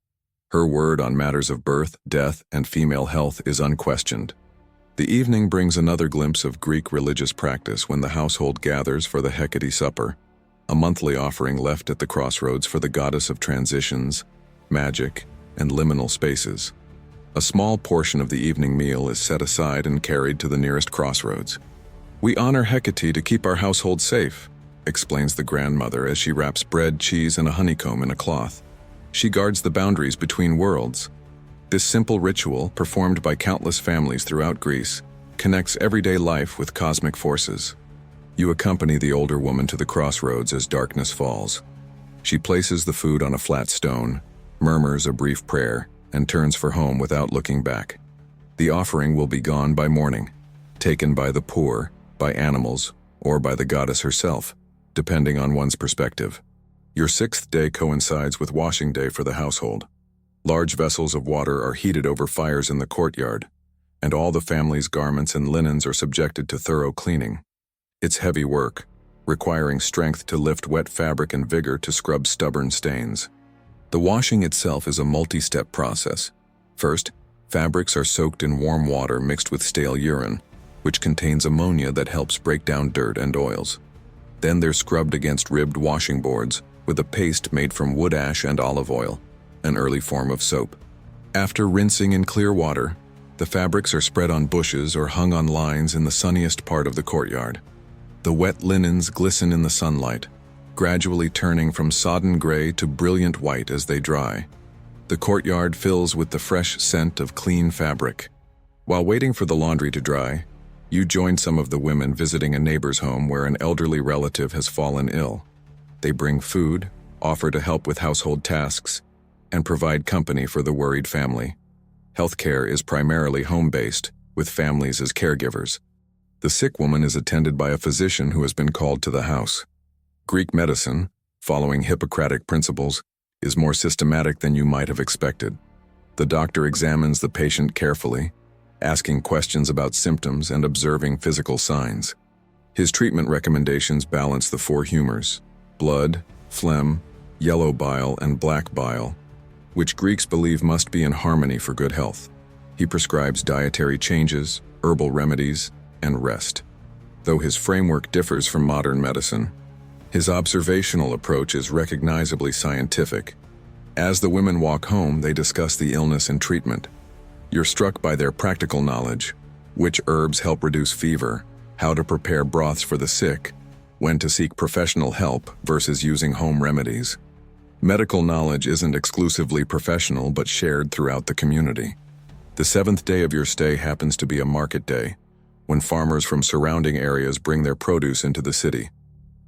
Her word on matters of birth, death, and female health is unquestioned. The evening brings another glimpse of Greek religious practice when the household gathers for the Hecate Supper, a monthly offering left at the crossroads for the goddess of transitions, magic, and liminal spaces. A small portion of the evening meal is set aside and carried to the nearest crossroads. "We honor Hecate to keep our household safe," explains the grandmother as she wraps bread, cheese, and a honeycomb in a cloth. She guards the boundaries between worlds. This simple ritual, performed by countless families throughout Greece, connects everyday life with cosmic forces. You accompany the older woman to the crossroads as darkness falls. She places the food on a flat stone, murmurs a brief prayer, and turns for home without looking back. The offering will be gone by morning, taken by the poor, by animals, or by the goddess herself, depending on one's perspective. Your sixth day coincides with washing day for the household. Large vessels of water are heated over fires in the courtyard, and all the family's garments and linens are subjected to thorough cleaning. It's heavy work, requiring strength to lift wet fabric and vigor to scrub stubborn stains. The washing itself is a multi-step process. First, fabrics are soaked in warm water mixed with stale urine, which contains ammonia that helps break down dirt and oils. Then they're scrubbed against ribbed washing boards with a paste made from wood ash and olive oil, an early form of soap. After rinsing in clear water, the fabrics are spread on bushes or hung on lines in the sunniest part of the courtyard. The wet linens glisten in the sunlight, gradually turning from sodden gray to brilliant white as they dry. The courtyard fills with the fresh scent of clean fabric. While waiting for the laundry to dry, you join some of the women visiting a neighbor's home where an elderly relative has fallen ill. They bring food, offer to help with household tasks, and provide company for the worried family. Healthcare is primarily home-based, with families as caregivers. The sick woman is attended by a physician who has been called to the house. Greek medicine, following Hippocratic principles, is more systematic than you might have expected. The doctor examines the patient carefully, asking questions about symptoms and observing physical signs. His treatment recommendations balance the four humors: blood, phlegm, yellow bile, and black bile, which Greeks believe must be in harmony for good health. He prescribes dietary changes, herbal remedies, and rest. Though his framework differs from modern medicine, his observational approach is recognizably scientific. As the women walk home, they discuss the illness and treatment. You're struck by their practical knowledge: which herbs help reduce fever, how to prepare broths for the sick, when to seek professional help versus using home remedies. Medical knowledge isn't exclusively professional but shared throughout the community. The seventh day of your stay happens to be a market day, when farmers from surrounding areas bring their produce into the city.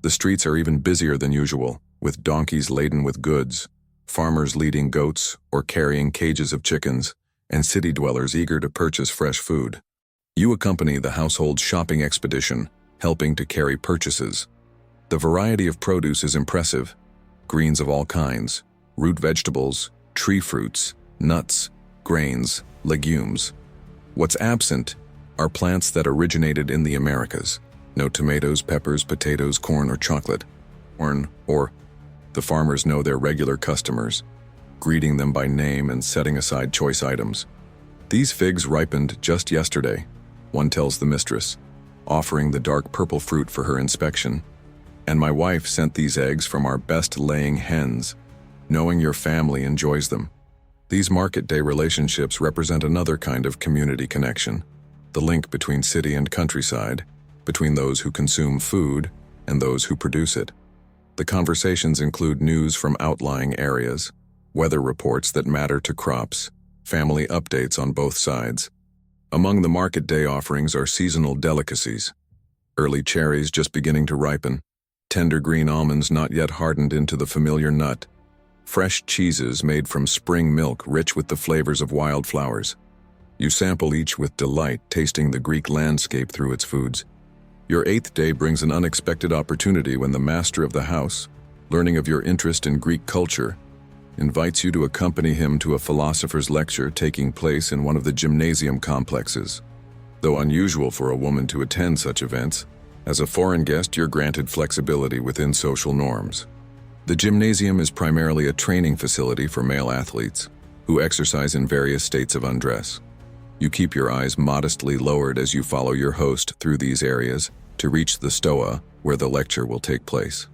The streets are even busier than usual, with donkeys laden with goods, farmers leading goats or carrying cages of chickens, and city dwellers eager to purchase fresh food. You accompany the household's shopping expedition, helping to carry purchases. The variety of produce is impressive: greens of all kinds, root vegetables, tree fruits, nuts, grains, legumes. What's absent are plants that originated in the Americas. No tomatoes, peppers, potatoes, corn, or chocolate. The farmers know their regular customers, greeting them by name and setting aside choice items. These figs ripened just yesterday, one tells the mistress, offering the dark purple fruit for her inspection. And my wife sent these eggs from our best laying hens, knowing your family enjoys them. These market day relationships represent another kind of community connection, the link between city and countryside, between those who consume food and those who produce it. The conversations include news from outlying areas, weather reports that matter to crops, family updates on both sides. Among the market day offerings are seasonal delicacies: early cherries just beginning to ripen, tender green almonds not yet hardened into the familiar nut, fresh cheeses made from spring milk rich with the flavors of wildflowers. You sample each with delight, tasting the Greek landscape through its foods. Your eighth day brings an unexpected opportunity when the master of the house, learning of your interest in Greek culture, invites you to accompany him to a philosopher's lecture taking place in one of the gymnasium complexes. Though unusual for a woman to attend such events, as a foreign guest you're granted flexibility within social norms. The gymnasium is primarily a training facility for male athletes, who exercise in various states of undress. You keep your eyes modestly lowered as you follow your host through these areas to reach the stoa, where the lecture will take place.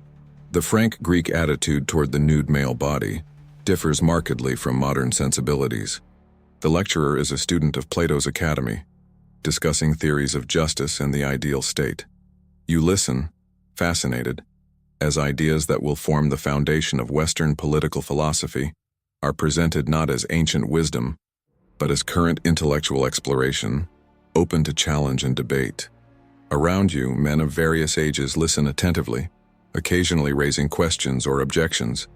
The frank Greek attitude toward the nude male body differs markedly from modern sensibilities. The lecturer is a student of Plato's Academy, discussing theories of justice and the ideal state. You listen, fascinated, as ideas that will form the foundation of Western political philosophy are presented not as ancient wisdom, but as current intellectual exploration, open to challenge and debate. Around you, men of various ages listen attentively, occasionally raising questions or objections.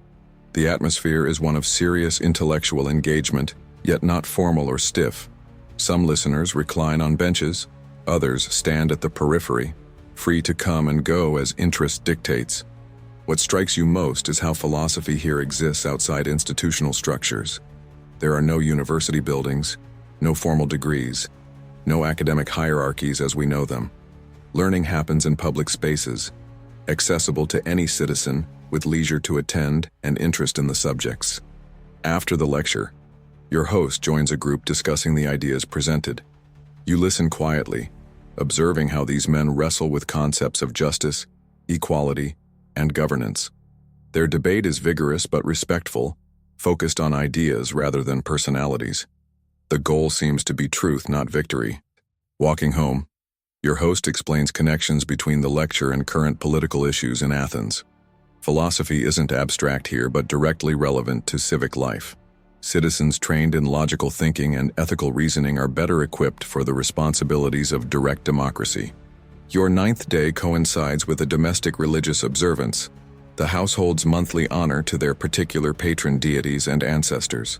The atmosphere is one of serious intellectual engagement, yet not formal or stiff. Some listeners recline on benches, others stand at the periphery, free to come and go as interest dictates. What strikes you most is how philosophy here exists outside institutional structures. There are no university buildings, no formal degrees, no academic hierarchies as we know them. Learning happens in public spaces, accessible to any citizen with leisure to attend and interest in the subjects. After the lecture, your host joins a group discussing the ideas presented. You listen quietly, observing how these men wrestle with concepts of justice, equality, and governance. Their debate is vigorous but respectful, focused on ideas rather than personalities. The goal seems to be truth, not victory. Walking home, your host explains connections between the lecture and current political issues in Athens. Philosophy isn't abstract here, but directly relevant to civic life. Citizens trained in logical thinking and ethical reasoning are better equipped for the responsibilities of direct democracy. Your ninth day coincides with a domestic religious observance, the household's monthly honor to their particular patron deities and ancestors.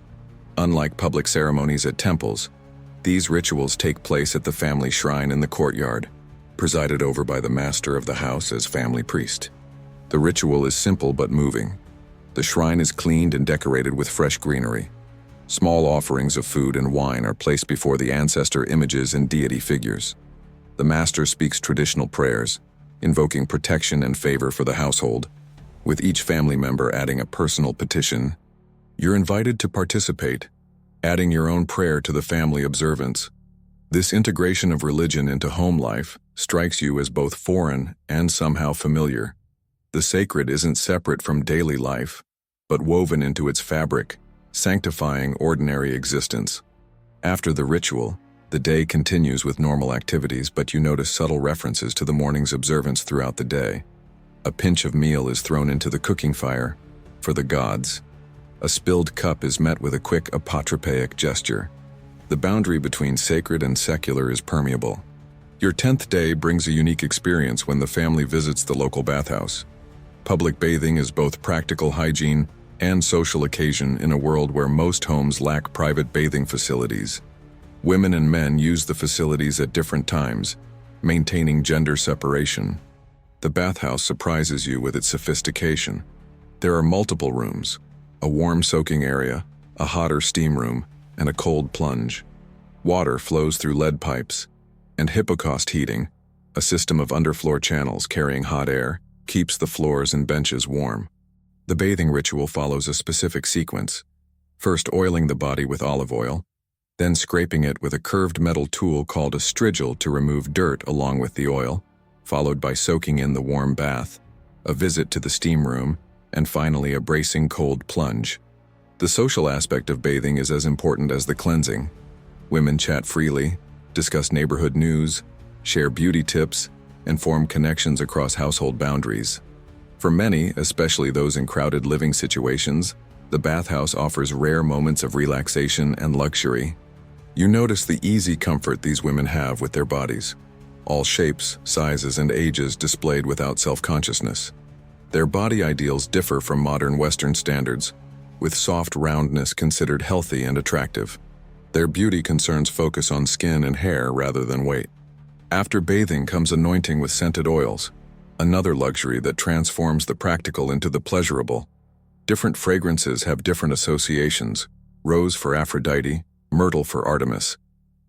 Unlike public ceremonies at temples, these rituals take place at the family shrine in the courtyard, presided over by the master of the house as family priest. The ritual is simple but moving. The shrine is cleaned and decorated with fresh greenery. Small offerings of food and wine are placed before the ancestor images and deity figures. The master speaks traditional prayers, invoking protection and favor for the household, with each family member adding a personal petition. You're invited to participate, adding your own prayer to the family observance. This integration of religion into home life strikes you as both foreign and somehow familiar. The sacred isn't separate from daily life, but woven into its fabric, sanctifying ordinary existence. After the ritual, the day continues with normal activities, but you notice subtle references to the morning's observance throughout the day. A pinch of meal is thrown into the cooking fire for the gods. A spilled cup is met with a quick apotropaic gesture. The boundary between sacred and secular is permeable. Your 10th day brings a unique experience when the family visits the local bathhouse. Public bathing is both practical hygiene and social occasion in a world where most homes lack private bathing facilities. Women and men use the facilities at different times, maintaining gender separation. The bathhouse surprises you with its sophistication. There are multiple rooms, a warm soaking area, a hotter steam room, and a cold plunge. Water flows through lead pipes, and hypocaust heating, a system of underfloor channels carrying hot air, keeps the floors and benches warm. The bathing ritual follows a specific sequence, first oiling the body with olive oil, then scraping it with a curved metal tool called a strigil to remove dirt along with the oil, followed by soaking in the warm bath, a visit to the steam room, and finally a bracing cold plunge. The social aspect of bathing is as important as the cleansing. Women chat freely, discuss neighborhood news, share beauty tips, and form connections across household boundaries. For many, especially those in crowded living situations, the bathhouse offers rare moments of relaxation and luxury. You notice the easy comfort these women have with their bodies, all shapes, sizes, and ages displayed without self-consciousness. Their body ideals differ from modern Western standards, with soft roundness considered healthy and attractive. Their beauty concerns focus on skin and hair rather than weight. After bathing comes anointing with scented oils, another luxury that transforms the practical into the pleasurable. Different fragrances have different associations: rose for Aphrodite, myrtle for Artemis,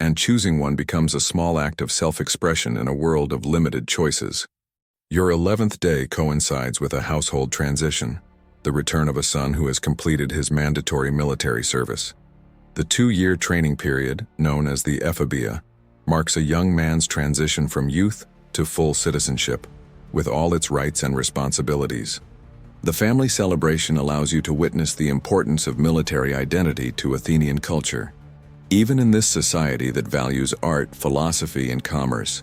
and choosing one becomes a small act of self-expression in a world of limited choices. Your 11th day coincides with a household transition, the return of a son who has completed his mandatory military service. The 2-year training period, known as the ephobia, marks a young man's transition from youth to full citizenship, with all its rights and responsibilities. The family celebration allows you to witness the importance of military identity to Athenian culture. Even in this society that values art, philosophy, and commerce,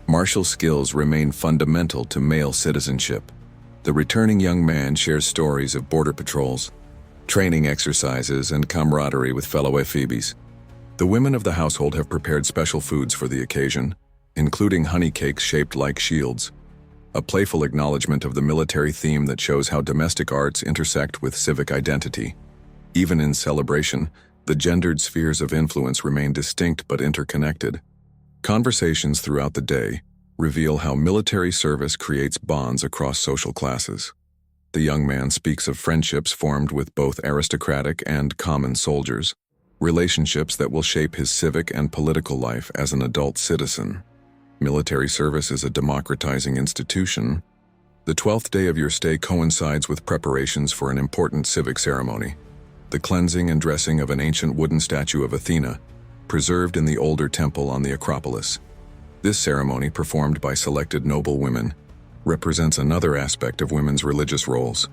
martial skills remain fundamental to male citizenship. The returning young man shares stories of border patrols, training exercises, and camaraderie with fellow ephebes. The women of the household have prepared special foods for the occasion, including honey cakes shaped like shields, a playful acknowledgement of the military theme that shows how domestic arts intersect with civic identity. Even in celebration, the gendered spheres of influence remain distinct but interconnected. Conversations throughout the day reveal how military service creates bonds across social classes. The young man speaks of friendships formed with both aristocratic and common soldiers, relationships that will shape his civic and political life as an adult citizen. Military service is a democratizing institution. The 12th day of your stay coincides with preparations for an important civic ceremony, the cleansing and dressing of an ancient wooden statue of Athena, preserved in the older temple on the Acropolis. This ceremony, performed by selected noble women, represents another aspect of women's religious roles.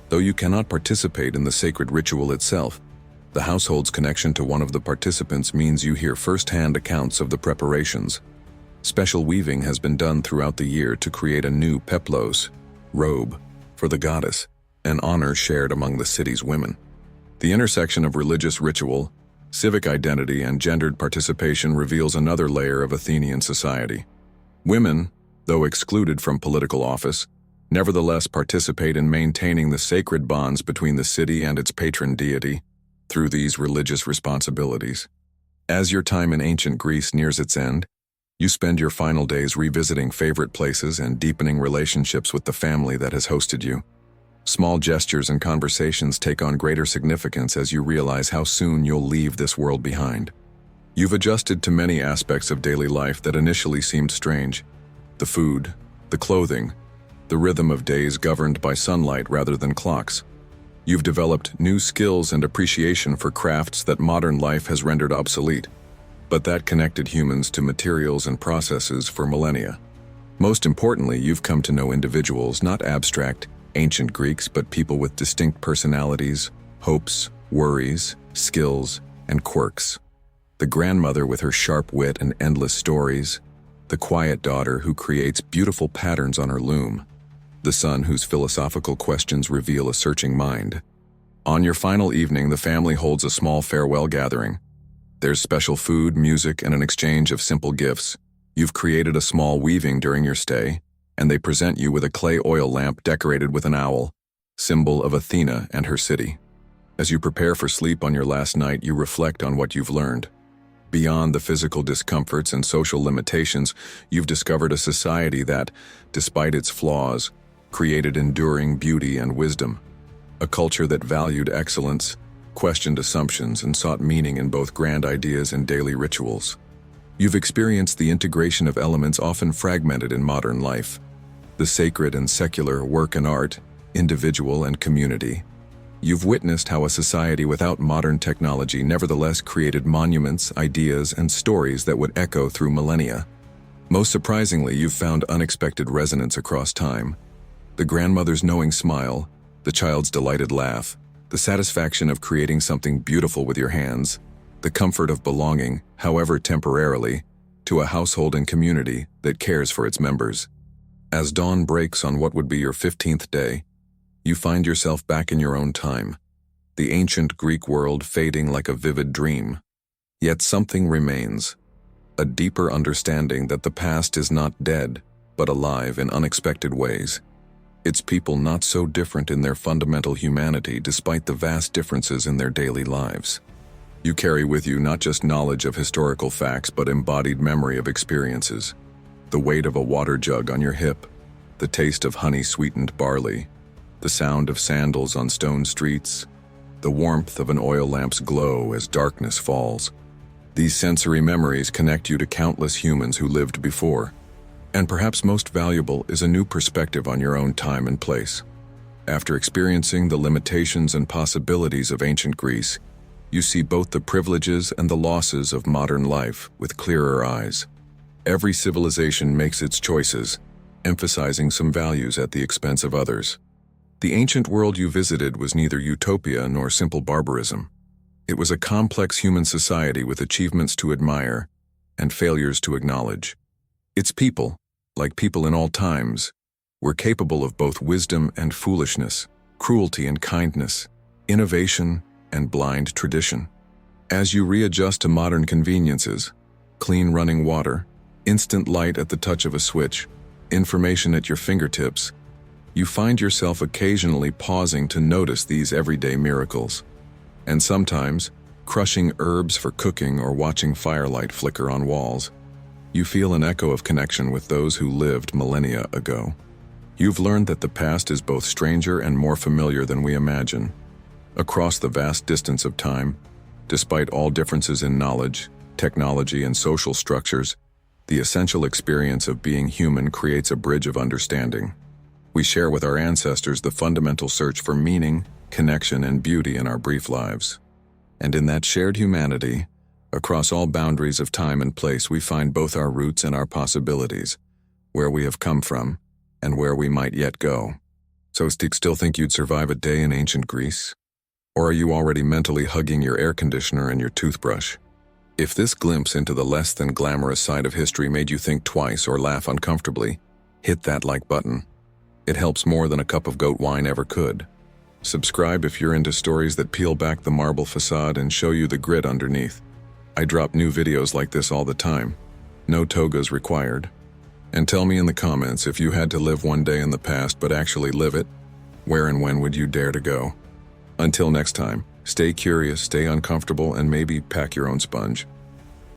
Though you cannot participate in the sacred ritual itself, the household's connection to one of the participants means you hear first-hand accounts of the preparations. Special weaving has been done throughout the year to create a new peplos, robe, for the goddess, an honor shared among the city's women. The intersection of religious ritual, civic identity, and gendered participation reveals another layer of Athenian society. Women, though excluded from political office, nevertheless participate in maintaining the sacred bonds between the city and its patron deity. through these religious responsibilities. As your time in ancient Greece nears its end, you spend your final days revisiting favorite places and deepening relationships with the family that has hosted you. Small gestures and conversations take on greater significance as you realize how soon you'll leave this world behind. You've adjusted to many aspects of daily life that initially seemed strange. The food, the clothing, the rhythm of days governed by sunlight rather than clocks. You've developed new skills and appreciation for crafts that modern life has rendered obsolete, but that connected humans to materials and processes for millennia. Most importantly, you've come to know individuals, not abstract, ancient Greeks, but people with distinct personalities, hopes, worries, skills, and quirks. The grandmother with her sharp wit and endless stories, the quiet daughter who creates beautiful patterns on her loom, the son whose philosophical questions reveal a searching mind. On your final evening, the family holds a small farewell gathering. There's special food, music, and an exchange of simple gifts. You've created a small weaving during your stay, and they present you with a clay oil lamp decorated with an owl, symbol of Athena and her city. As you prepare for sleep on your last night, you reflect on what you've learned. Beyond the physical discomforts and social limitations, you've discovered a society that, despite its flaws, created enduring beauty and wisdom. A culture that valued excellence, questioned assumptions, and sought meaning in both grand ideas and daily rituals. You've experienced the integration of elements often fragmented in modern life. The sacred and secular, work and art, individual and community. You've witnessed how a society without modern technology nevertheless created monuments, ideas, and stories that would echo through millennia. Most surprisingly, you've found unexpected resonance across time. The grandmother's knowing smile, the child's delighted laugh, the satisfaction of creating something beautiful with your hands, the comfort of belonging, however temporarily, to a household and community that cares for its members. As dawn breaks on what would be your 15th day, you find yourself back in your own time, the ancient Greek world fading like a vivid dream. Yet something remains, a deeper understanding that the past is not dead, but alive in unexpected ways. Its people not so different in their fundamental humanity despite the vast differences in their daily lives. You carry with you not just knowledge of historical facts but embodied memory of experiences. The weight of a water jug on your hip, the taste of honey-sweetened barley, the sound of sandals on stone streets, the warmth of an oil lamp's glow as darkness falls. These sensory memories connect you to countless humans who lived before. And perhaps most valuable is a new perspective on your own time and place. After experiencing the limitations and possibilities of ancient Greece, you see both the privileges and the losses of modern life with clearer eyes. Every civilization makes its choices, emphasizing some values at the expense of others. The ancient world you visited was neither utopia nor simple barbarism. It was a complex human society with achievements to admire and failures to acknowledge. Its people, like people in all times, were capable of both wisdom and foolishness, cruelty and kindness, innovation and blind tradition. As you readjust to modern conveniences, clean running water, instant light at the touch of a switch, information at your fingertips, you find yourself occasionally pausing to notice these everyday miracles. And sometimes, crushing herbs for cooking or watching firelight flicker on walls, you feel an echo of connection with those who lived millennia ago. You've learned that the past is both stranger and more familiar than we imagine. Across the vast distance of time, despite all differences in knowledge, technology, and social structures, the essential experience of being human creates a bridge of understanding. We share with our ancestors the fundamental search for meaning, connection, and beauty in our brief lives. And in that shared humanity, across all boundaries of time and place, we find both our roots and our possibilities, where we have come from, and where we might yet go. So, still think you'd survive a day in ancient Greece? Or are you already mentally hugging your air conditioner and your toothbrush? If this glimpse into the less than glamorous side of history made you think twice or laugh uncomfortably, hit that like button. It helps more than a cup of goat wine ever could. Subscribe if you're into stories that peel back the marble facade and show you the grit underneath. I drop new videos like this all the time. No togas required. And tell me in the comments, if you had to live one day in the past but actually live it, where and when would you dare to go? Until next time, Stay curious, stay uncomfortable, and maybe pack your own sponge.